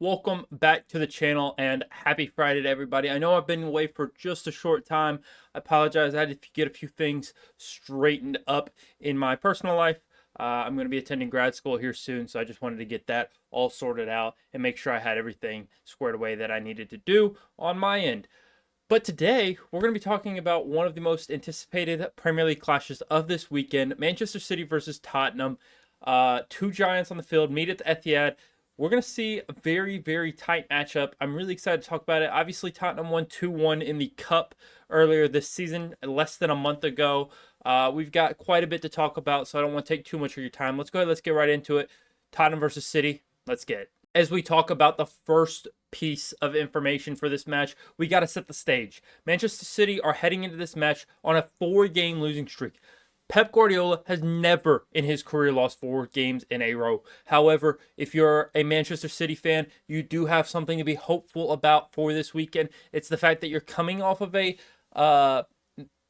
Welcome back to the channel and happy Friday to everybody. I know I've been away for just a short time. I apologize. I had to get a few things straightened up in my personal life. I'm going to be attending grad school here soon, so I just wanted to get that all sorted out and make sure I had everything squared away that I needed to do on my end. But today, we're going to be talking about one of the most anticipated Premier League clashes of this weekend, Manchester City versus Tottenham. Two giants on the field meet at the Etihad. We're going to see a very, very tight matchup. I'm really excited to talk about it. Obviously, Tottenham won 2-1 in the Cup earlier this season, less than a month ago. We've got quite a bit to talk about, so I don't want to take too much of your time. Let's go ahead, let's get right into it. Tottenham versus City. Let's get it. As we talk about the first piece of information for this match, we got to set the stage. Manchester City are heading into this match on a 4-game losing streak. Pep Guardiola has never in his career lost 4 games in a row. However, if you're a Manchester City fan, you do have something to be hopeful about for this weekend. It's the fact that you're coming off of a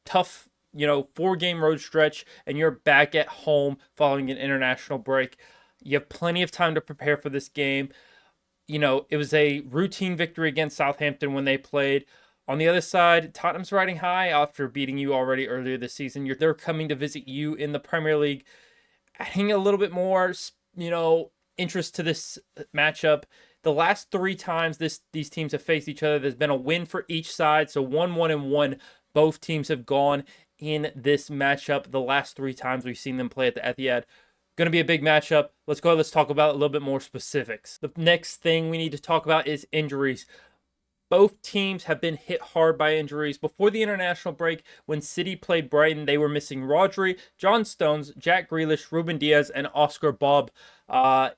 tough, 4-game road stretch, and you're back at home following an international break. You have plenty of time to prepare for this game. It was a routine victory against Southampton when they played. On the other side, Tottenham's riding high after beating you already earlier this season. They're coming to visit you in the Premier League, adding a little bit more, interest to this matchup. The last 3 times these teams have faced each other, there's been a win for each side. So 1-1-1. Both teams have gone in this matchup the last 3 times we've seen them play at the Etihad. Going to be a big matchup. Let's go. Let's talk about a little bit more specifics. The next thing we need to talk about is injuries. Both teams have been hit hard by injuries. Before the international break, when City played Brighton, they were missing Rodri, John Stones, Jack Grealish, Ruben Diaz, and Oscar Bob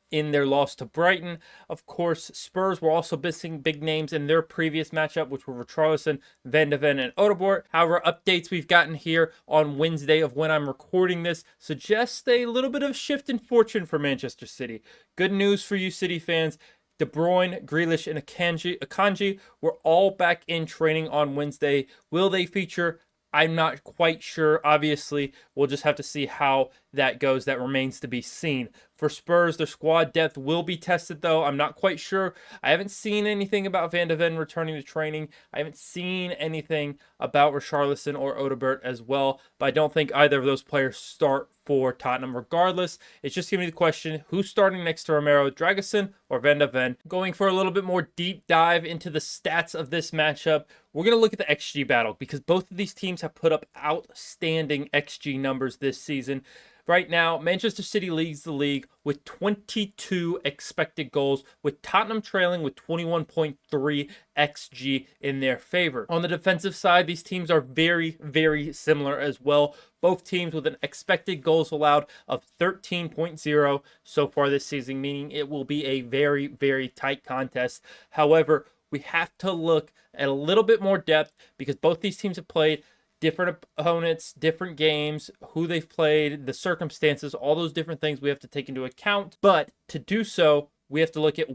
in their loss to Brighton. Of course, Spurs were also missing big names in their previous matchup, which were Richarlison, Van de Ven, and Odegaard. However, updates we've gotten here on Wednesday of when I'm recording this suggest a little bit of shift in fortune for Manchester City. Good news for you City fans. De Bruyne, Grealish, and Akanji were all back in training on Wednesday. Will they feature? I'm not quite sure. Obviously, we'll just have to see how that goes. That remains to be seen. For Spurs, their squad depth will be tested, though. I'm not quite sure. I haven't seen anything about Van de Ven returning to training. I haven't seen anything about Richarlison or Odegaard as well. But I don't think either of those players start for Tottenham regardless. It's just going to be the question, who's starting next to Romero, Dragusin or Van de Ven? Going for a little bit more deep dive into the stats of this matchup, we're going to look at the XG battle because both of these teams have put up outstanding XG numbers this season. Right now, Manchester City leads the league with 22 expected goals, with Tottenham trailing with 21.3 XG in their favor. On the defensive side, these teams are very, very similar as well. Both teams with an expected goals allowed of 13.0 so far this season, meaning it will be a very, very tight contest. However, we have to look at a little bit more depth because both these teams have played different opponents, different games, who they've played, the circumstances, all those different things we have to take into account. But to do so, we have to look at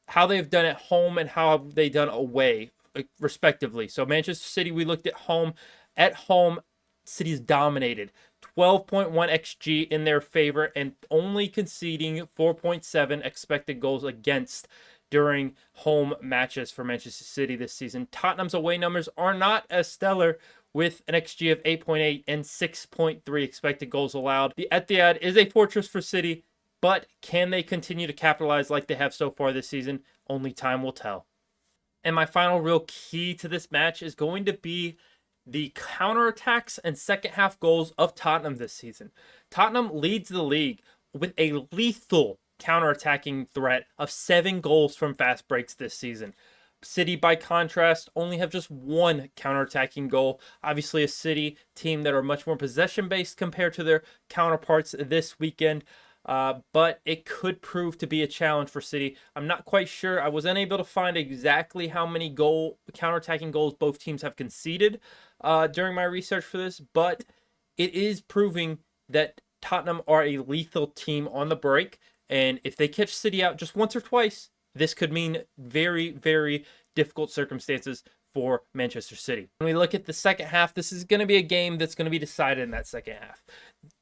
how they've done at home and how they've done away, respectively. So Manchester City, we looked at home. At home, City's dominated. 12.1 XG in their favor and only conceding 4.7 expected goals against during home matches for Manchester City this season. Tottenham's away numbers are not as stellar, with an XG of 8.8 and 6.3 expected goals allowed. The Etihad is a fortress for City, but can they continue to capitalize like they have so far this season? Only time will tell. And my final real key to this match is going to be the counterattacks and second half goals of Tottenham this season. Tottenham leads the league with a lethal counterattacking threat of 7 goals from fast breaks this season. City, by contrast, only have just 1 counterattacking goal. Obviously, a City team that are much more possession-based compared to their counterparts this weekend. But it could prove to be a challenge for City. I'm not quite sure. I was unable to find exactly how many counterattacking goals both teams have conceded during my research for this, but it is proving that Tottenham are a lethal team on the break. And if they catch City out just once or twice, this could mean very, very difficult circumstances for Manchester City. When we look at the second half, this is going to be a game that's going to be decided in that second half.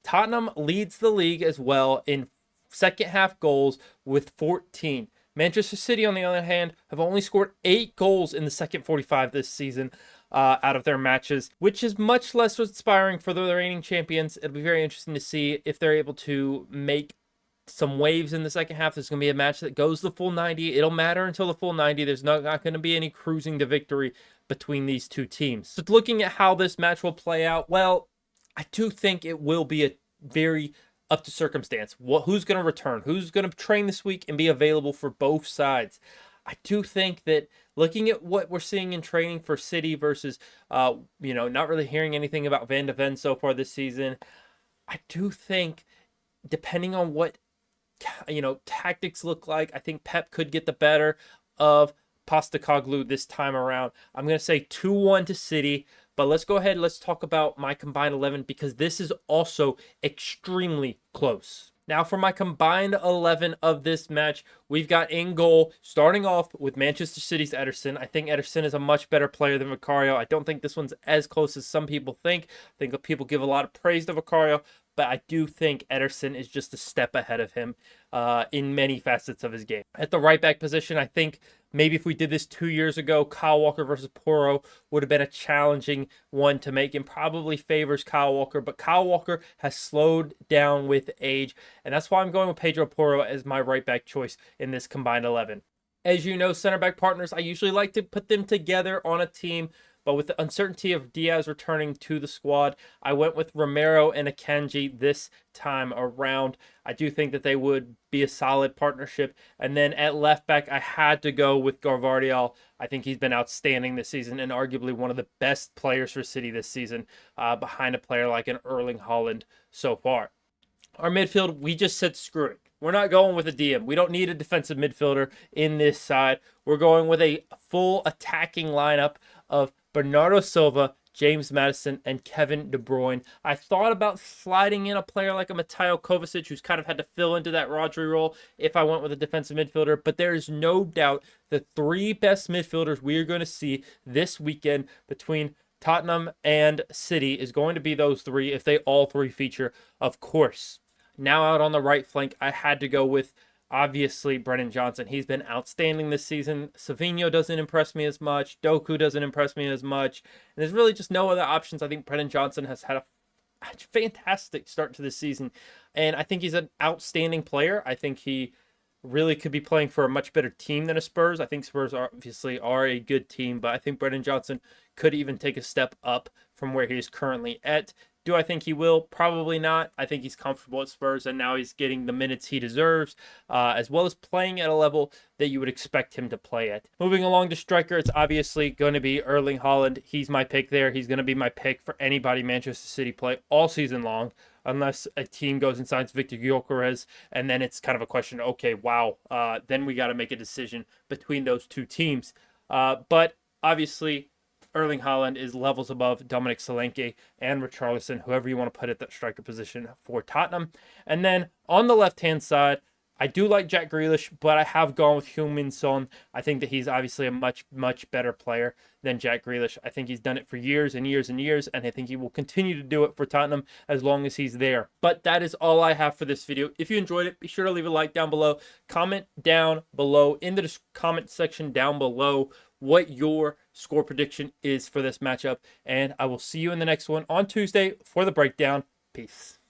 Tottenham leads the league as well in second half goals with 14. Manchester City, on the other hand, have only scored 8 goals in the second 45 this season out of their matches, which is much less inspiring for the reigning champions. It'll be very interesting to see if they're able to make some waves in the second half. There's going to be a match that goes the full 90. It'll matter until the full 90. There's not going to be any cruising to victory between these two teams. So looking at how this match will play out, well, I do think it will be a very up to circumstance. Who's going to return? Who's going to train this week and be available for both sides? I do think that looking at what we're seeing in training for City versus, not really hearing anything about Van de Ven so far this season, I do think depending on what tactics look like, I think Pep could get the better of Postecoglou this time around. I'm going to say 2-1 to City, but let's go ahead and let's talk about my combined 11 because this is also extremely close. Now for my combined 11 of this match, we've got in goal, starting off with Manchester City's Ederson. I think Ederson is a much better player than Vicario. I don't think this one's as close as some people think. I think people give a lot of praise to Vicario, but I do think Ederson is just a step ahead of him in many facets of his game. At the right back position, I think maybe if we did this 2 years ago, Kyle Walker versus Porro would have been a challenging one to make and probably favors Kyle Walker. But Kyle Walker has slowed down with age, and that's why I'm going with Pedro Porro as my right back choice in this combined 11. As you know, center back partners, I usually like to put them together on a team. But with the uncertainty of Diaz returning to the squad, I went with Romero and Akanji this time around. I do think that they would be a solid partnership. And then at left back, I had to go with Gvardiol. I think he's been outstanding this season and arguably one of the best players for City this season behind a player like an Erling Haaland so far. Our midfield, we just said screw it. We're not going with a DM. We don't need a defensive midfielder in this side. We're going with a full attacking lineup of Bernardo Silva, James Maddison, and Kevin De Bruyne. I thought about sliding in a player like a Mateo Kovacic, who's kind of had to fill into that Rodri role if I went with a defensive midfielder, but there is no doubt the 3 best midfielders we are going to see this weekend between Tottenham and City is going to be those 3 if they all 3 feature, of course. Now out on the right flank, I had to go with obviously Brennan Johnson. He's been outstanding this season. Savinho doesn't impress me as much. Doku doesn't impress me as much. And there's really just no other options. I think Brennan Johnson has had a fantastic start to this season. And I think he's an outstanding player. I think he really could be playing for a much better team than a Spurs. I think Spurs obviously are a good team, but I think Brennan Johnson could even take a step up from where he is currently at. Do I think he will? Probably not. I think he's comfortable at Spurs, and now he's getting the minutes he deserves, as well as playing at a level that you would expect him to play at. Moving along to striker, it's obviously going to be Erling Haaland. He's my pick there. He's going to be my pick for anybody Manchester City play all season long, unless a team goes and signs Victor Gyökeres, and then it's kind of a question, okay, wow, then we got to make a decision between those two teams. But obviously, Erling Haaland is levels above Dominic Solanke and Richarlison, whoever you want to put at that striker position for Tottenham. And then on the left-hand side, I do like Jack Grealish, but I have gone with Heung-min Son. I think that he's obviously a much, much better player than Jack Grealish. I think he's done it for years and years and years, and I think he will continue to do it for Tottenham as long as he's there. But that is all I have for this video. If you enjoyed it, be sure to leave a like down below. Comment down below in the comment section down below what your score prediction is for this matchup. And I will see you in the next one on Tuesday for the breakdown. Peace.